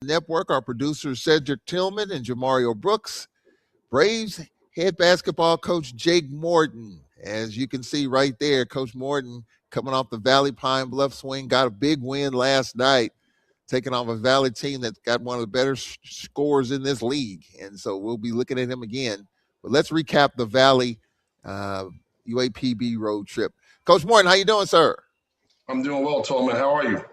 Network. Our producers Cedric Tillman and Jamario Brooks. Braves head basketball coach Jake Morton. As you can see right there, Coach Morton coming off the Valley Pine Bluff swing, got a big win last night, taking off a Valley team that's got one of the better scores in this league. And so we'll be looking at him again. But let's recap the Valley UAPB road trip. Coach Morton, how you doing, sir? I'm doing well, Tolman. How are you?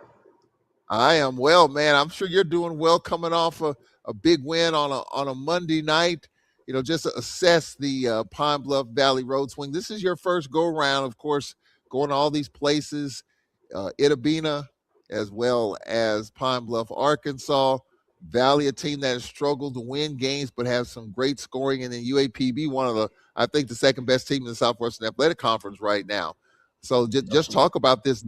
I am well, man. I'm sure you're doing well coming off a big win on a Monday night. Just to assess the Pine Bluff Valley Road Swing. This is your first go-around, of course, going to all these places, Itabena, as well as Pine Bluff, Arkansas. Valley, a team that has struggled to win games but have some great scoring. And then UAPB, I think, the second best team in the Southwestern Athletic Conference right now. So just talk about this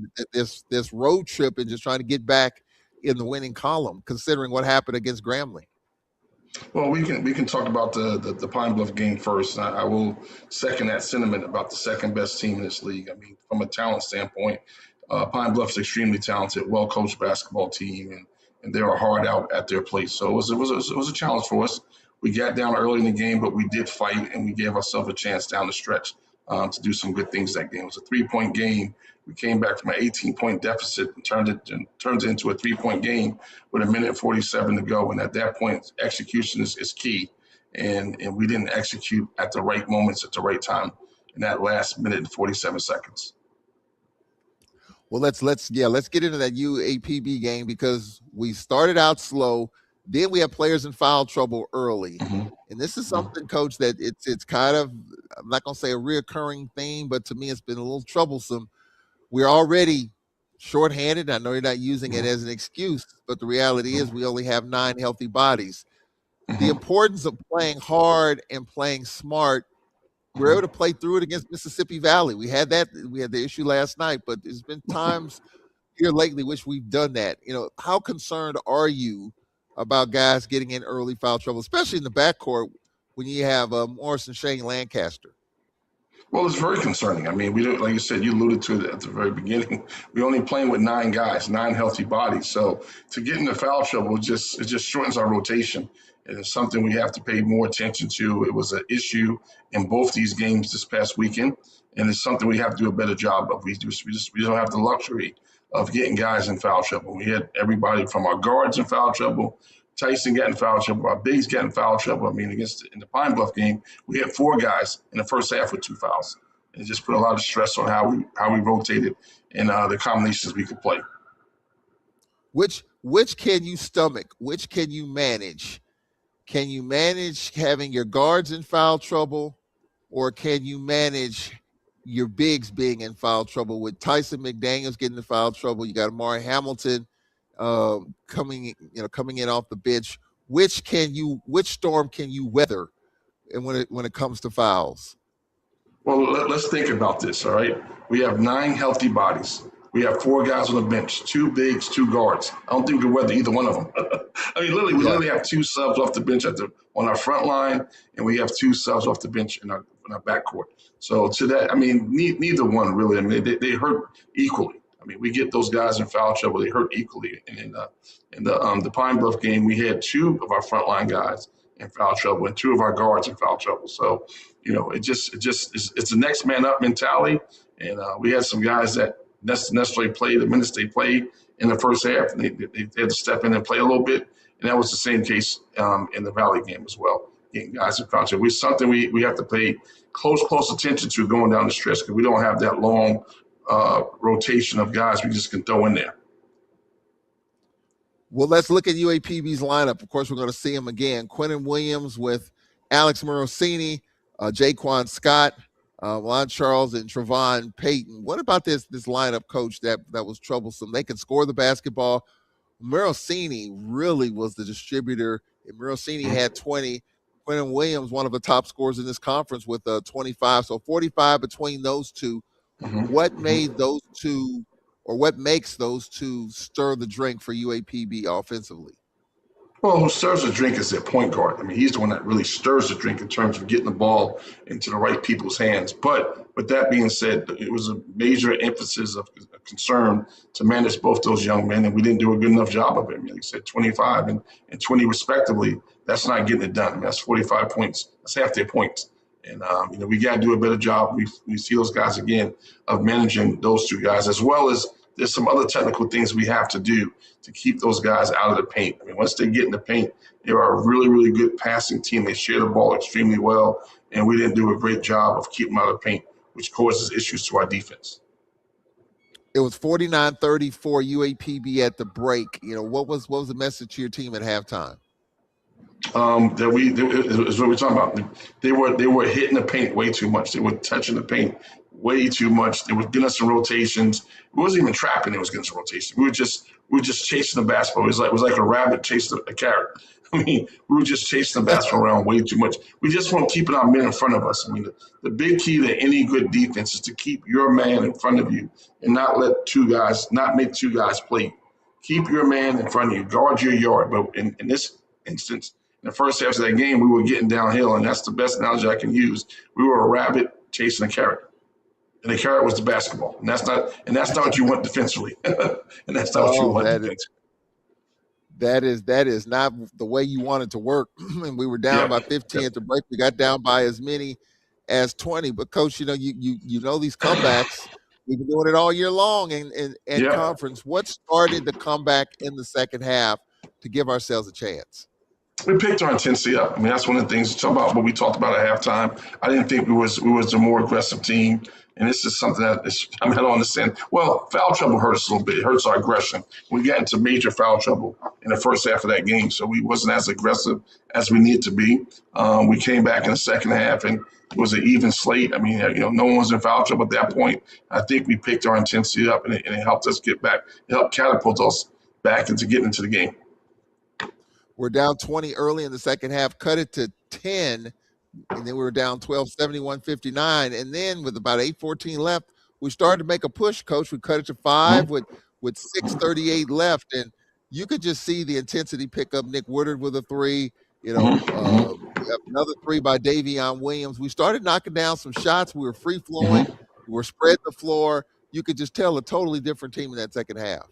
road trip and just trying to get back in the winning column, considering what happened against Grambling. Well, we can talk about the Pine Bluff game first. I will second that sentiment about the second best team in this league. I mean, from a talent standpoint, Pine Bluff is extremely talented, well coached basketball team, and they are hard out at their place. So it was a challenge for us. We got down early in the game, but we did fight and we gave ourselves a chance down the stretch to do some good things that game. It was a 3-point game. We came back from an 18-point deficit and turned it into a 3-point game with 1:47 to go. And at that point, execution is key. And we didn't execute at the right moments at the right time in that last minute and 47 seconds. Well, let's get into that UAPB game because we started out slow. Then we have players in foul trouble early. Mm-hmm. And this is something, Coach, that it's kind of, I'm not going to say a reoccurring theme, but to me it's been a little troublesome. We're already shorthanded. I know you're not using it as an excuse, but the reality is we only have 9 healthy bodies. Mm-hmm. The importance of playing hard and playing smart, we're able to play through it against Mississippi Valley. We had the issue last night, but there's been times here lately which we've done that. How concerned are you about guys getting in early foul trouble, especially in the backcourt when you have Morris and Shane Lancaster? Well, it's very concerning. I mean, we don't, like you said, you alluded to it at the very beginning. We're only playing with 9 guys, 9 healthy bodies. So to get into foul trouble, it just shortens our rotation. And it's something we have to pay more attention to. It was an issue in both these games this past weekend, and it's something we have to do a better job of. We don't have the luxury of getting guys in foul trouble. We had everybody from our guards in foul trouble. Tyson got in foul trouble. Our bigs got in foul trouble. I mean, in the Pine Bluff game, we had 4 guys in the first half with 2 fouls. And it just put a lot of stress on how we rotated and the combinations we could play. Which can you stomach? Which can you manage? Can you manage having your guards in foul trouble, or can you manage your bigs being in foul trouble? With Tyson McDaniels getting in foul trouble, you got Amari Hamilton coming in off the bench. Which storm can you weather, and when it comes to fouls? Well, let's think about this. All right, we have 9 healthy bodies. We have 4 guys on the bench, 2 bigs, 2 guards. I don't think we can weather either one of them. I mean, we literally have 2 subs off the bench on our front line, and we have 2 subs off the bench in our backcourt. So to that, I mean, neither one really. I mean, they hurt equally. I mean, we get those guys in foul trouble; they hurt equally. And in the Pine Bluff game, we had 2 of our frontline guys in foul trouble and 2 of our guards in foul trouble. So, it's a next man up mentality. And we had some guys that necessarily played the minutes they played in the first half, and they had to step in and play a little bit. And that was the same case in the Valley game as well. Getting guys in foul trouble. It's something we have to pay close attention to going down the stretch because we don't have that long rotation of guys we just can throw in there. Well, let's look at UAPB's lineup. Of course, we're going to see him again. Quentin Williams with Alex Morosini, Jaquan Scott, Lon Charles, and Trevon Payton. What about this lineup, Coach, that was troublesome? They can score the basketball. Morosini really was the distributor. Morosini had 20. Quentin Williams, one of the top scorers in this conference with 25. So 45 between those two. What made those two, or what makes those two stir the drink for UAPB offensively? Well, who stirs the drink is their point guard. I mean, he's the one that really stirs the drink in terms of getting the ball into the right people's hands. But with that being said, it was a major emphasis of concern to manage both those young men, and we didn't do a good enough job of it. I mean, like I said, 25 and 20 respectively, that's not getting it done. I mean, that's 45 points. That's half their points. And, we got to do a better job. We see those guys again of managing those two guys, as well as there's some other technical things we have to do to keep those guys out of the paint. I mean, once they get in the paint, they are a really, really good passing team. They share the ball extremely well, and we didn't do a great job of keeping them out of the paint, which causes issues to our defense. It was 49-34 UAPB at the break. What was the message to your team at halftime? Is what we're talking about. They were hitting the paint way too much. They were touching the paint way too much. They were getting us some rotations. It wasn't even trapping. It was getting some rotations. We were just chasing the basketball. It was like a rabbit chasing a carrot. I mean, we were just chasing the basketball around way too much. We just weren't keeping our men in front of us. I mean, the big key to any good defense is to keep your man in front of you and not make two guys play. Keep your man in front of you. Guard your yard. But in this instance, in the first half of that game, we were getting downhill, and that's the best analogy I can use. We were a rabbit chasing a carrot, and the carrot was the basketball, and that's not what you want defensively, and that's not what you want defensively. That is not the way you want it to work. And we were down by 15 at the break. We got down by as many as 20. But Coach, you know these comebacks. We've been doing it all year long in conference. What started the comeback in the second half to give ourselves a chance? We picked our intensity up. I mean, that's one of the things. Talk about what we talked about at halftime. I didn't think we was the more aggressive team, and this is something that I don't understand. Well, foul trouble hurt us a little bit. It hurts our aggression. We got into major foul trouble in the first half of that game, so we wasn't as aggressive as we needed to be. We came back in the second half, and it was an even slate. I mean, no one was in foul trouble at that point. I think we picked our intensity up, and it helped us get back. It helped catapult us back into getting into the game. We're down 20 early in the second half, cut it to 10, and then we were down 12, 71-59. And then with about 8:14 left, we started to make a push, Coach. We cut it to 5 with 6:38 left, and you could just see the intensity pick up. Nick Woodard with a three, another three by Davion Williams. We started knocking down some shots. We were free-flowing. We were spreading the floor. You could just tell a totally different team in that second half.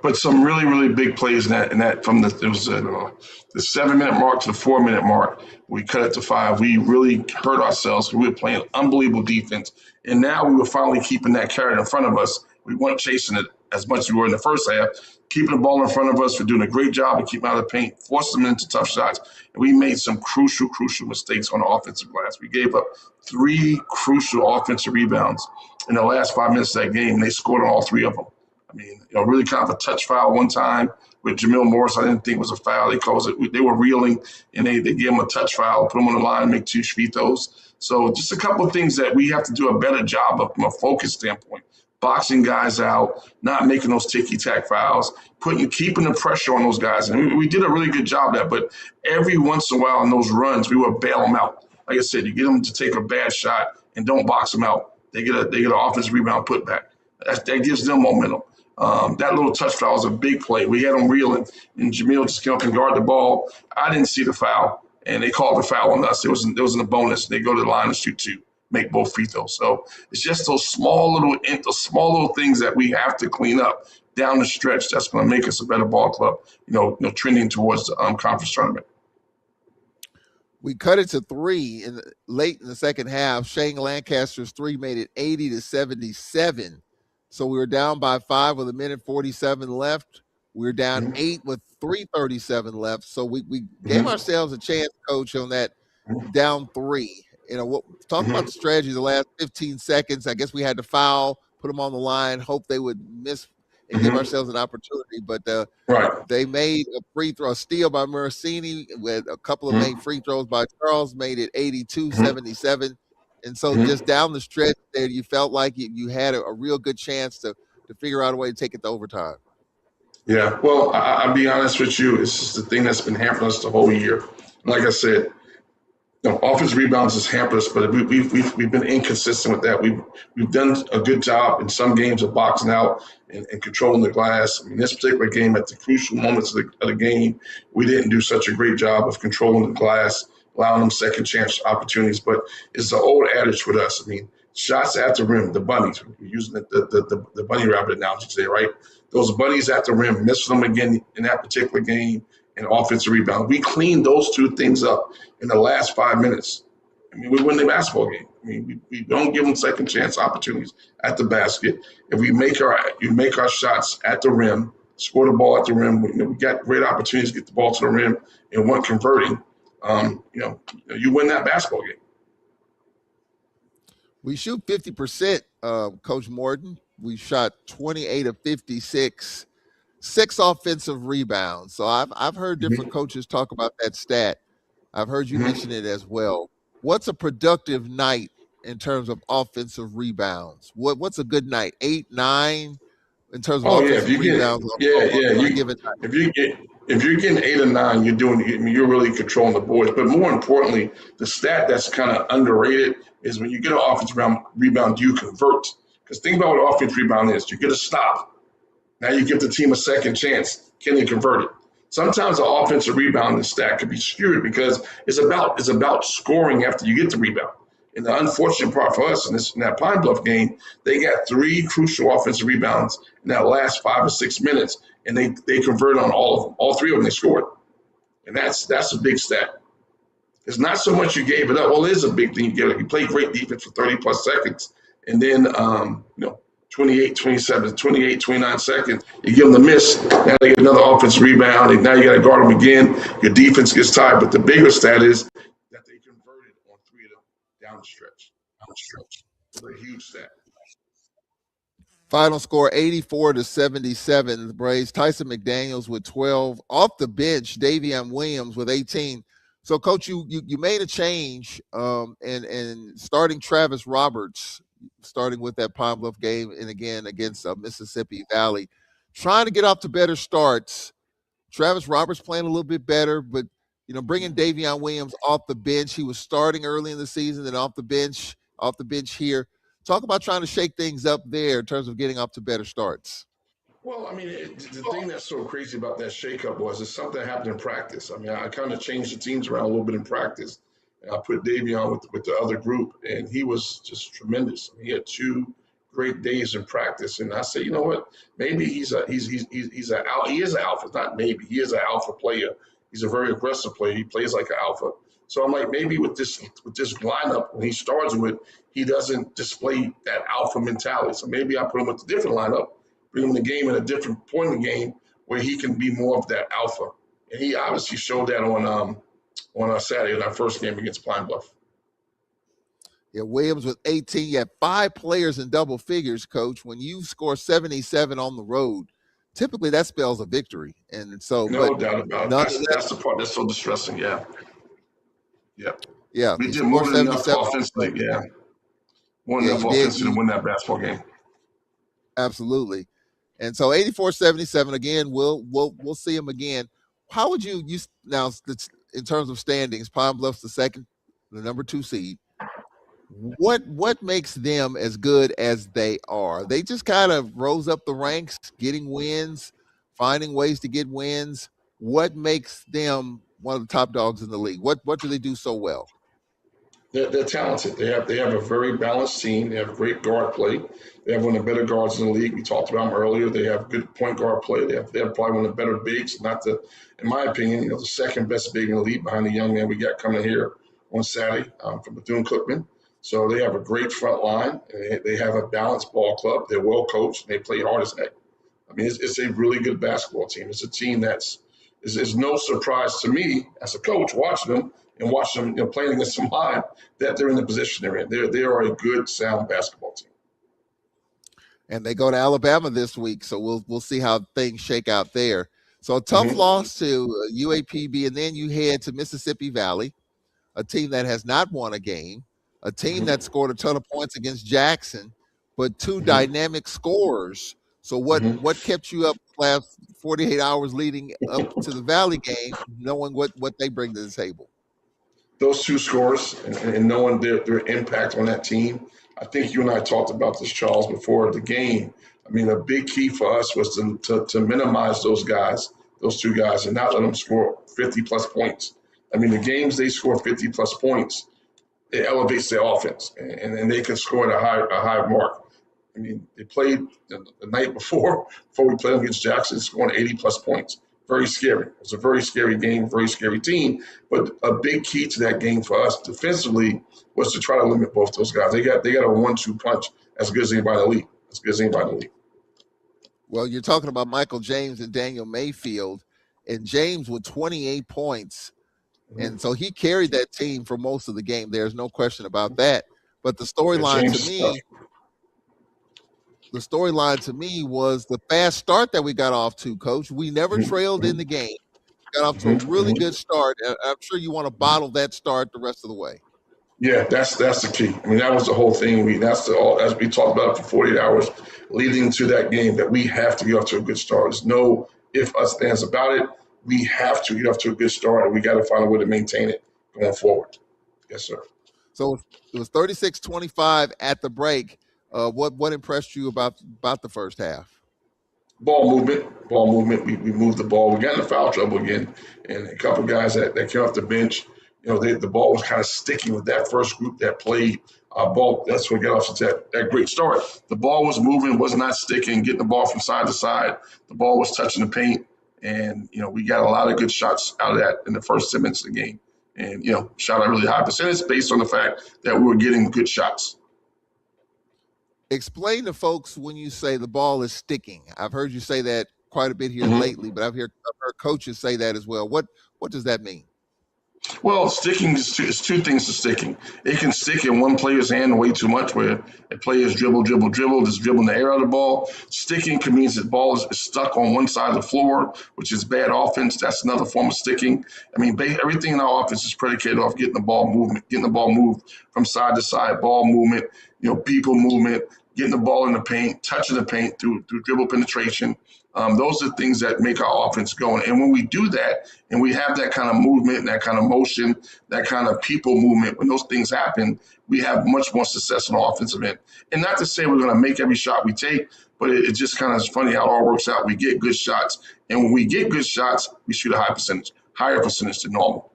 But some really, really big plays in that from the 7-minute mark to the 4-minute mark. We cut it to 5. We really hurt ourselves. We were playing unbelievable defense, and now we were finally keeping that carrot in front of us. We weren't chasing it as much as we were in the first half. Keeping the ball in front of us, we're doing a great job of keeping out of the paint, forcing them into tough shots, and we made some crucial mistakes on the offensive glass. We gave up 3 crucial offensive rebounds in the last 5 minutes of that game, and they scored on all 3 of them. I mean, really kind of a touch foul one time with Jamil Morris. I didn't think it was a foul. They were reeling, and they gave him a touch foul, put him on the line, make 2 free throws. So just a couple of things that we have to do a better job of from a focus standpoint. Boxing guys out, not making those ticky-tack fouls, keeping the pressure on those guys. And we did a really good job of that, but every once in a while in those runs, we would bail them out. Like I said, you get them to take a bad shot and don't box them out. They get an offensive rebound put back. That gives them momentum. That little touch foul was a big play. We had them reeling, and Jamil just came up and guarded the ball. I didn't see the foul, and they called the foul on us. It wasn't a bonus. They go to the line and shoot 2, make both free throws. So it's just those small little things that we have to clean up down the stretch. That's going to make us a better ball club. Trending towards the conference tournament. We cut it to 3 late in the second half. Shane Lancaster's 3 made it 80-77. So we were down by 5 with 1:47 left. We were down 8 with 3:37 left. So we gave ourselves a chance, Coach, on that down 3. Talk about the strategy the last 15 seconds. I guess we had to foul, put them on the line, hope they would miss and give ourselves an opportunity. But they made a free throw, a steal by Murasini with a couple of made free throws by Charles, made it 82-77. And so just down the stretch there, you felt like you had a real good chance to figure out a way to take it to overtime. Yeah, well, I'll be honest with you. It's just the thing that's been hampering us the whole year. Like I said, Offensive rebounds has hampered us, but we've been inconsistent with that. We've done a good job in some games of boxing out and controlling the glass. I mean, this particular game, at the crucial moments of the game, we didn't do such a great job of controlling the glass, allowing them second chance opportunities. But it's the old adage with us. I mean, shots at the rim, the bunnies. We're using the bunny rabbit analogy today, right? Those bunnies at the rim, missing them again in that particular game, and offensive rebound. We cleaned those two things up in the last 5 minutes. I mean, we win the basketball game. I mean, we don't give them second chance opportunities at the basket. If you make our shots at the rim, score the ball at the rim. We got great opportunities to get the ball to the rim and weren't converting. You win that basketball game. We shoot 50%, Coach Morton. We shot 28 of 56, 6 offensive rebounds. So I've heard different Mm-hmm. coaches talk about that stat. I've heard you mention Mm-hmm. it as well. What's a productive night in terms of offensive rebounds? What's a good night? 8, 9 in terms of Oh yeah, if offensive you get rebounds yeah yeah on a you given night. if you get if you're getting 8 or 9, you're really controlling the boards. But more importantly, the stat that's kind of underrated is when you get an offensive rebound, do you convert? Because think about what offensive rebound is. You get a stop. Now you give the team a second chance. Can they convert it? Sometimes the offensive rebound stat could be skewed because it's about scoring after you get the rebound. And the unfortunate part for us in that Pine Bluff game, they got three crucial offensive rebounds in that last 5 or 6 minutes, and they converted on all of them. All three of them they scored, and that's a big stat. It's not so much you gave it up. Well, it is a big thing. You played great defense for 30 plus seconds. And then, 28, 27, 28, 29 seconds, you give them the miss. Now they get another offensive rebound. And now you got to guard them again. Your defense gets tired. But the bigger stat is that they converted on three of them down the stretch. Down the stretch. It's a huge stat. Final score 84-77. The Braves. Tyson McDaniels with 12. Off the bench, Davion Williams with 18. So, Coach, you made a change, and starting Travis Roberts, starting with that Pine Bluff game, and again against Mississippi Valley, trying to get off to better starts. Travis Roberts playing a little bit better, but bringing Davion Williams off the bench. He was starting early in the season, then off the bench here. Talk about trying to shake things up there in terms of getting off to better starts. Well, I mean, the thing that's so crazy about that shakeup was it's something that happened in practice. I mean, I kind of changed the teams around a little bit in practice, and I put Davion with the other group, and he was just tremendous. I mean, he had 2 great days in practice, and I said, you know what? Maybe he is an alpha. Not maybe he is an alpha player. He's a very aggressive player. He plays like an alpha. So I'm like, maybe with this lineup when he starts with, he doesn't display that alpha mentality. So maybe I put him with a different lineup, bring him the game at a different point in the game where he can be more of that alpha. And he obviously showed that on our Saturday in our first game against Pine Bluff. Yeah, Williams with 18. You had 5 players in double figures, Coach. When you score 77 on the road, typically that spells a victory. And so, but No doubt about it. nonetheless, That's the part that's so distressing. Yeah, yeah. yeah, We he did scored more than enough 77 on the offensively. road. Yeah, more than Yeah, enough you did. offensively to win that basketball game. Absolutely. And so 84-77 again, we'll see him again. How would you now in terms of standings, Pine Bluff's the second, the number 2 seed. What makes them as good as they are? They just kind of rose up the ranks, getting wins, finding ways to get wins. What makes them one of the top dogs in the league? What do they do so well? They're talented. They have a very balanced team. They have great guard play. They have one of the better guards in the league. We talked about them earlier. They have good point guard play. They have probably one of the better bigs. Not the, in my opinion, the second best big in the league behind the young man we got coming here on Saturday from Bethune Cookman. So they have a great front line. They have a balanced ball club. They're well coached. And they play hard as heck. I mean, it's a really good basketball team. It's a team that's is no surprise to me as a coach watching them and watching them playing against them live that they're in the position they're in. They are a good, sound basketball team. And they go to Alabama this week, so we'll see how things shake out there. So a tough Mm-hmm. loss to UAPB, and then you head to Mississippi Valley, a team that has not won a game, a team that Mm-hmm. scored a ton of points against Jackson, but 2 Mm-hmm. dynamic scorers. So what Mm-hmm. kept you up last 48 hours leading up to the Valley game, knowing what they bring to the table? those two scores and knowing their impact on that team. I think you and I talked about this, Charles, before the game. I mean, a big key for us was to minimize those guys, those two guys, and not let them score 50 plus points. I mean, the games they score 50 plus points, it elevates their offense, and they can score at a high mark. I mean, they played the night before we played them against Jackson, scoring 80 plus points. Very scary. It was a very scary game, very scary team. But a big key to that game for us defensively was to try to limit both those guys. They got a 1-2 punch as good as anybody in the league. As good as anybody in the league. Well, you're talking about Michael James and Daniel Mayfield, and James with 28 points. And so he carried that team for most of the game. There's no question about that. But the storyline to James me, was the fast start that we got off to, Coach. We never trailed in the game. Got off to a really good start. I'm sure you want to bottle that start the rest of the way. Yeah, that's the key. I mean, that was the whole thing. As we talked about it for 48 hours leading to that game, that we have to get off to a good start. There's no if, us, ands about it. We have to get off to a good start, and we got to find a way to maintain it going forward. Yes, sir. So it was 36-25 at the break. What impressed you about the first half? Ball movement. We moved the ball. We got into foul trouble again, and a couple of guys that came off the bench. The ball was kind of sticking with that first group that played ball. That's what got off to that great start. The ball was moving, was not sticking, getting the ball from side to side. The ball was touching the paint, and we got a lot of good shots out of that in the first 10 minutes of the game. And shot a really high percentage based on the fact that we were getting good shots. Explain to folks when you say the ball is sticking. I've heard you say that quite a bit here lately, but I've heard coaches say that as well. What does that mean? Well, sticking is two things to sticking. It can stick in one player's hand way too much, where a player's dribble, just dribbling the air out of the ball. Sticking can mean that ball is stuck on one side of the floor, which is bad offense. That's another form of sticking. I mean, everything in our offense is predicated off getting the ball moved from side to side, ball movement, people movement, getting the ball in the paint, touching the paint through dribble penetration. Those are things that make our offense go. And when we do that and we have that kind of movement and that kind of motion, that kind of people movement, when those things happen, we have much more success in the offensive end. And not to say we're going to make every shot we take, but it just kind of is funny how it all works out. We get good shots. And when we get good shots, we shoot a higher percentage than normal.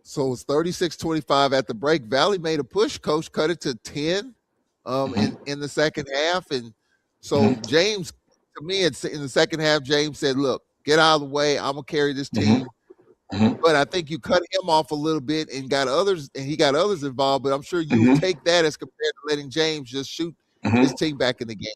So it's 36-25 at the break. Valley made a push. Coach cut it to 10 in the second half. And so James, to me, it's in the second half, James said, look, get out of the way. I'm going to carry this team. But I think you cut him off a little bit and he got others involved. But I'm sure you'll take that as compared to letting James just shoot his team back in the game.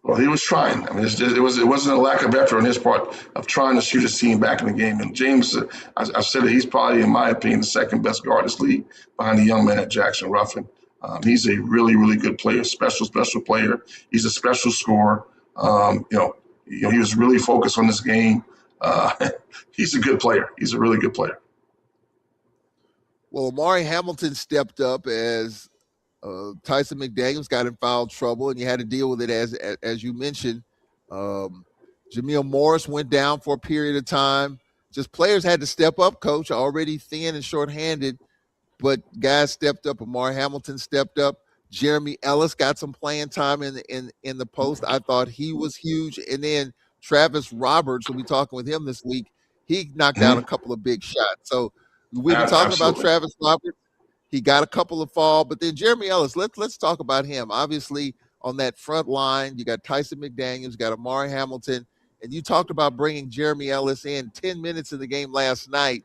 Well, he was trying. I mean, it wasn't a lack of effort on his part of trying to shoot his team back in the game. And James, I've said it, he's probably, in my opinion, the second best guard in this league behind the young man at Jackson Ruffin. He's a really, really good player, special player. He's a special scorer. He was really focused on this game. He's a good player. He's a really good player. Well, Amari Hamilton stepped up as Tyson McDaniels got in foul trouble, and you had to deal with it as you mentioned. Jameel Morris went down for a period of time. Just players had to step up, Coach, already thin and shorthanded, but guys stepped up. Amari Hamilton stepped up. Jeremy Ellis got some playing time in the post. I thought he was huge. And then Travis Roberts, we'll be talking with him this week. He knocked down a couple of big shots. So we've been talking about Travis Roberts. He got a couple of fall, but then Jeremy Ellis, let's talk about him. Obviously, on that front line, you got Tyson McDaniels, you got Amari Hamilton, and you talked about bringing Jeremy Ellis in 10 minutes of the game last night.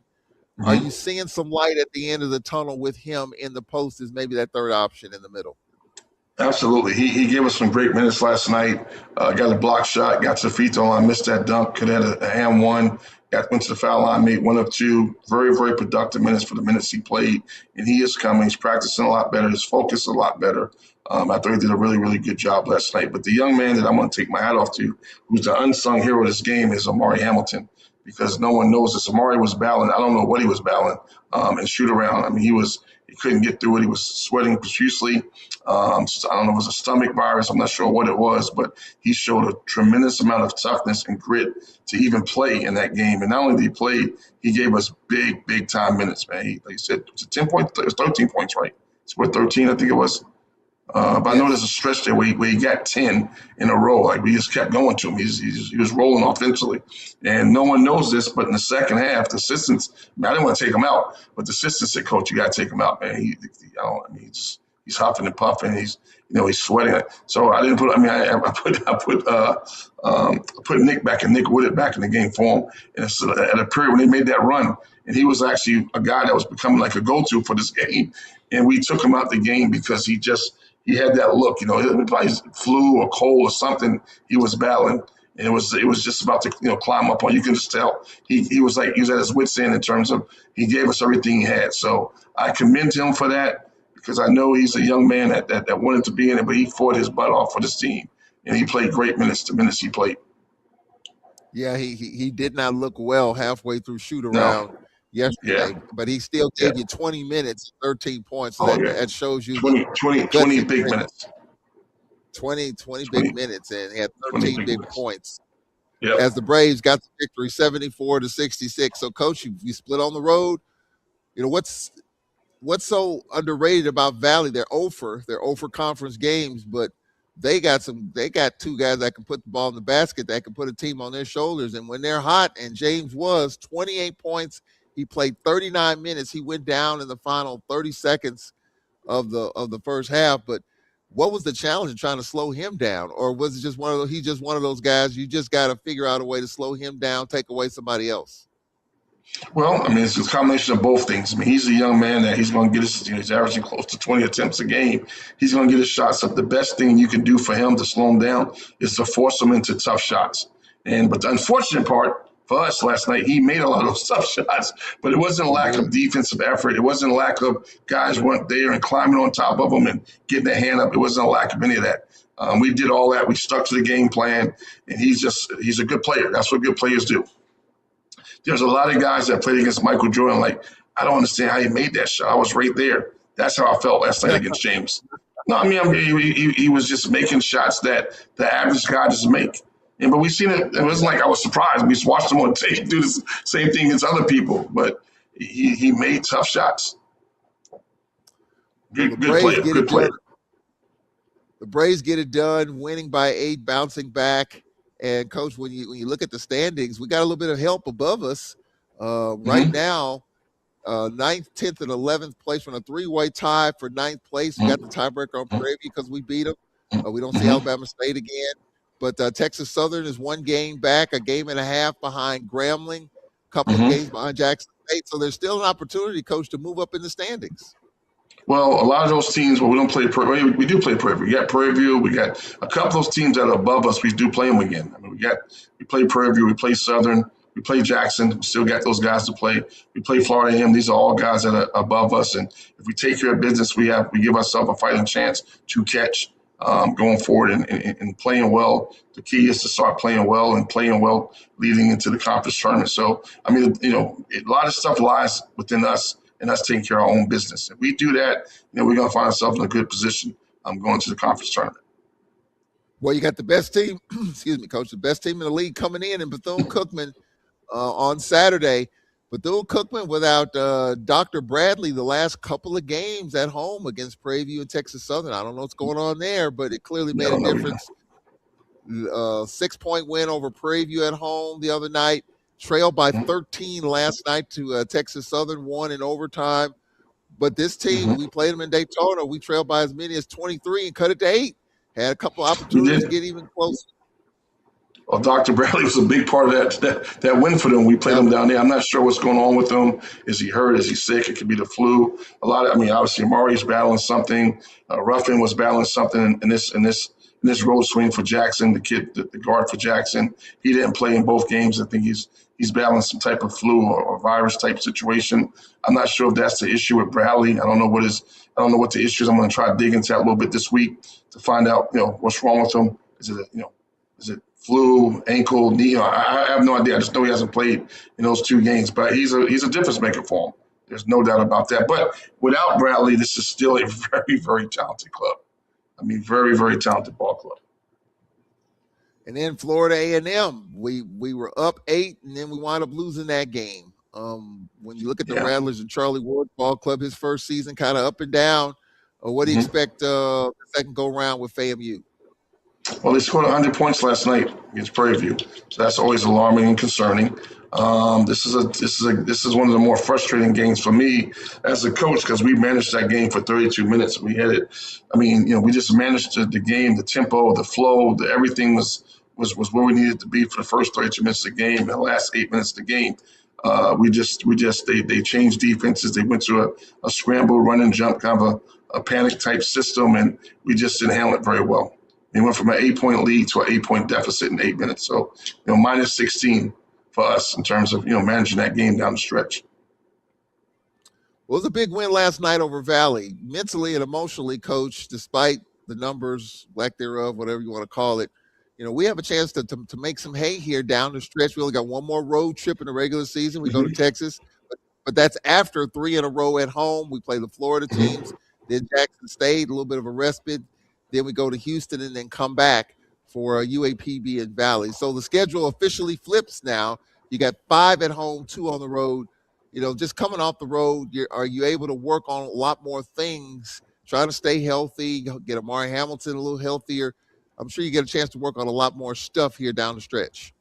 Are you seeing some light at the end of the tunnel with him in the post as maybe that third option in the middle? Absolutely. He gave us some great minutes last night. Got a block shot, got to the free throw line, missed that dunk, could have had a hand one, went to the foul line, made 1 of 2. Very, very productive minutes for the minutes he played. And he is coming. He's practicing a lot better. His focus is a lot better. I thought he did a really, really good job last night. But the young man that I'm going to take my hat off to, who's the unsung hero of this game, is Amari Hamilton, because no one knows this. Amari was battling. I don't know what he was battling and shoot around. I mean, he couldn't get through it. He was sweating profusely. So I don't know if it was a stomach virus. I'm not sure what it was, but he showed a tremendous amount of toughness and grit to even play in that game. And not only did he play, he gave us big, big time minutes, man. Like you said, it's 10 points, it was 13 points, right? It's worth 13, I think it was. But I know there's a Yes. stretch there where he got 10 in a row. Like we just kept going to him. He was rolling offensively. And no one knows this, but in the second half, the assistants, I didn't want to take him out, but the assistant said, Coach, you got to take him out, man. He's huffing and puffing. He's sweating. So I didn't put, I mean, I put Nick back and Nick Woodard back in the game for him. And it's at a period when they made that run, and he was actually a guy that was becoming like a go-to for this game. And we took him out the game because he had that look, it probably flu or cold or something he was battling. And it was just about to, climb up on. You can just tell he was at his wits' end in terms of he gave us everything he had. So I commend him for that because I know he's a young man that wanted to be in it, but he fought his butt off for this team. And he played great minutes, the minutes he played. Yeah, he did not look well halfway through shoot around No. Yeah. yesterday, but he still Yeah. gave you 20 minutes, 13 points. So Oh, that yeah. that shows you 20, the 20, guts 20 and big grit. minutes. 20 big 20, minutes, and he had 20 13 big big minutes. points Yep. as the Braves got the victory 74-66. So, Coach, you split on the road. What's so underrated about Valley? They're 0 for conference games, but they got two guys that can put the ball in the basket, that can put a team on their shoulders. And when they're hot, and James was 28 points, he played 39 minutes. He went down in the final 30 seconds of the first half. But what was the challenge in trying to slow him down? Or was it just he's just one of those guys you just got to figure out a way to slow him down, take away somebody else? Well, I mean, it's a combination of both things. I mean, he's a young man that he's going to get he's averaging close to 20 attempts a game. He's going to get his shots up. The best thing you can do for him to slow him down is to force him into tough shots. But the unfortunate part for us last night, he made a lot of those tough shots, but it wasn't a He lack did. of defensive effort. It wasn't a lack of guys weren't there and climbing on top of him and getting their hand up. It wasn't a lack of any of that. We did all that. We stuck to the game plan, and he's a good player. That's what good players do. There's a lot of guys that played against Michael Jordan. Like, I don't understand how he made that shot. I was right there. That's how I felt last night against James. No, I mean, he was just making shots that the average guy just make. But we seen it. It wasn't like I was surprised. We just watched him on tape do the same thing as other people. But he made tough shots. Well, the Good Braves player. get Good it done. player. The Braves get it done, winning by 8, bouncing back. And Coach, when you look at the standings, we got a little bit of help above us right Mm-hmm. now. 9th, 10th, and 11th place from a 3-way tie for 9th place. We got the tiebreaker on Mm-hmm. Prairie because we beat them. We don't see Mm-hmm. Alabama State again. But Texas Southern is 1 game back, a game and a half behind Grambling, a couple of Mm-hmm. games behind Jackson State. So there's still an opportunity, Coach, to move up in the standings. Well, a lot of those teams, well, we don't play. We do play Prairie View. We got Prairie View. We got a couple of those teams that are above us. We do play them again. I mean, we play Prairie View. We play Southern. We play Jackson. We still got those guys to play. We play Florida A&M. These are all guys that are above us. And if we take care of business, we give ourselves a fighting chance to catch going forward and playing well. The key is to start playing well and playing well leading into the conference tournament. So, I mean, a lot of stuff lies within us and us taking care of our own business. If we do that, we're going to find ourselves in a good position going to the conference tournament. Well, you got the best team, excuse me, Coach, the best team in the league coming in Bethune-Cookman on Saturday. Bethune-Cookman without Dr. Bradley the last couple of games at home against Prairie View and Texas Southern. I don't know what's going on there, but it clearly made a difference. 6-point win over Prairie View at home the other night. Trailed by 13 last night to Texas Southern, won in overtime. But this team, we played them in Daytona. We trailed by as many as 23 and cut it to 8. Had a couple opportunities to get even closer. Well, Dr. Bradley was a big part of that win for them. We played him down there. I'm not sure what's going on with him. Is he hurt? Is he sick? It could be the flu. Obviously, Amari's battling something. Ruffin was battling something in this road swing for Jackson, the guard for Jackson. He didn't play in both games. I think he's he's battling some type of flu or virus type situation. I'm not sure if that's the issue with Bradley. I don't know what the issue is. I'm going to try to dig into that a little bit this week to find out, what's wrong with him. Is it flu, ankle, knee? I have no idea. I just know he hasn't played in those 2 games, but he's a difference maker for him. There's no doubt about that. But without Bradley, this is still a very, very talented club. I mean, very, very talented ball club. And then Florida A&M, we were up 8, and then we wound up losing that game. When you look at the Rattlers and Charlie Ward ball club, his first season kind of up and down. What do you expect the second go round with FAMU? Well, they scored 100 points last night against Prairie View, so that's always alarming and concerning. This is one of the more frustrating games for me as a coach because we managed that game for 32 minutes. We had it. I mean, we just managed the game, the tempo, the flow, everything was where we needed to be for the first 32 minutes of the game. And the last 8 minutes of the game, they changed defenses. They went to a scramble, run and jump kind of a panic type system, and we just didn't handle it very well. They went from an 8-point lead to an 8-point deficit in 8 minutes. So, minus 16 for us in terms of, managing that game down the stretch. Well, it was a big win last night over Valley. Mentally and emotionally, Coach, despite the numbers, lack thereof, whatever you want to call it, we have a chance to make some hay here down the stretch. We only got one more road trip in the regular season. We go to Texas, but that's after 3 in a row at home. We play the Florida teams, then Jackson State, a little bit of a respite. Then we go to Houston and then come back for UAPB and Valley. So the schedule officially flips now. You got 5 at home, 2 on the road. Just coming off the road, are you able to work on a lot more things, trying to stay healthy, get Amari Hamilton a little healthier? I'm sure you get a chance to work on a lot more stuff here down the stretch.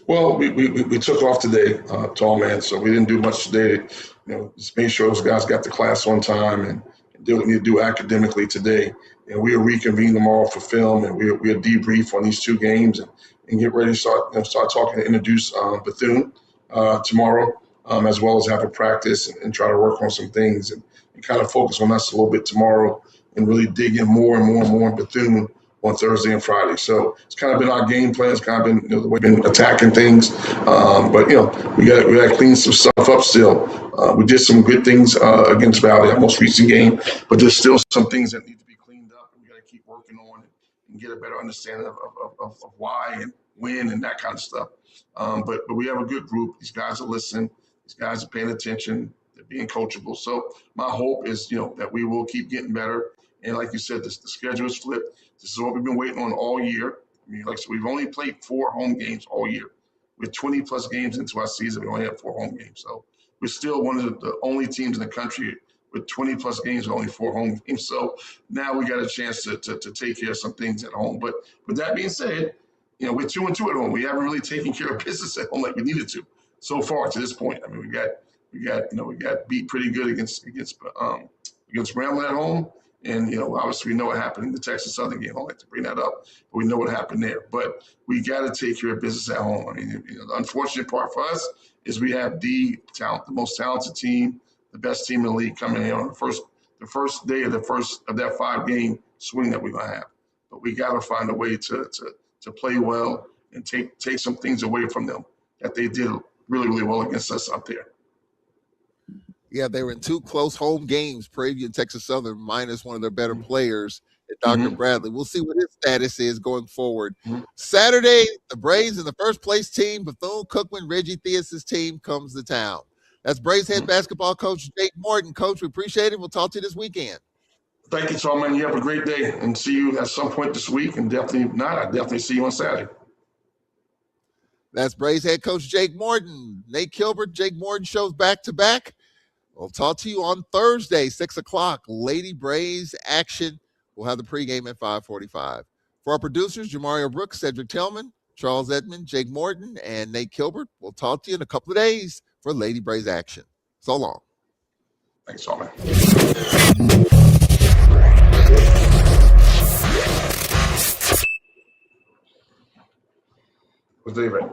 Well, we took off today, tall man, so we didn't do much today. Just make sure those guys got to class on time and do what we need to do academically today. And we'll reconvene tomorrow for film, and we'll debrief on these 2 games and get ready to start talking to introduce Bethune tomorrow, as well as have a practice and try to work on some things and kind of focus on us a little bit tomorrow and really dig in more and more and more in Bethune on Thursday and Friday. So it's kind of been our game plan. It's kind of been the way we've been attacking things. But we got to clean some stuff up still. We did some good things against Valley, our most recent game, but there's still some things that need to be cleaned up. We got to keep working on it and get a better understanding of why and when and that kind of stuff. But we have a good group. These guys are listening. These guys are paying attention. They're being coachable. So my hope is, that we will keep getting better. And like you said, the schedule is flipped. This is what we've been waiting on all year. I mean, like I said, we've only played 4 home games all year. We're 20 plus games into our season. We only have 4 home games. So we're still one of the only teams in the country with 20 plus games and only 4 home games. So now we got a chance to take care of some things at home. But with that being said, we're 2-2 at home. We haven't really taken care of business at home like we needed to so far to this point. I mean, we got beat pretty good against Grambling at home. And, obviously we know what happened in the Texas Southern game. I don't like to bring that up, but we know what happened there. But we got to take care of business at home. I mean, the unfortunate part for us is we have the most talented team, the best team in the league coming in on the first day of that 5-game swing that we're going to have. But we got to find a way to play well and take some things away from them that they did really, really well against us up there. Yeah, they were in 2 close home games, Prairie View and Texas Southern, minus one of their better players, Dr. Bradley. We'll see what his status is going forward. Saturday, the Braves and the first place team, Bethune-Cookman, Reggie Theus' team, comes to town. That's Braves head basketball coach Jake Morton. Coach, we appreciate it. We'll talk to you this weekend. Thank you, Tallman. You have a great day, and see you at some point this week. And I definitely see you on Saturday. That's Braves head coach Jake Morton. Nate Kilbert, Jake Morton shows back-to-back. We'll talk to you on Thursday, 6 o'clock. Lady Braves action. We'll have the pregame at 5:45. For our producers, Jamario Brooks, Cedric Tillman, Charles Edmond, Jake Morton, and Nate Kilbert, we'll talk to you in a couple of days for Lady Braves action. So long. Thanks, Tallman. What's David?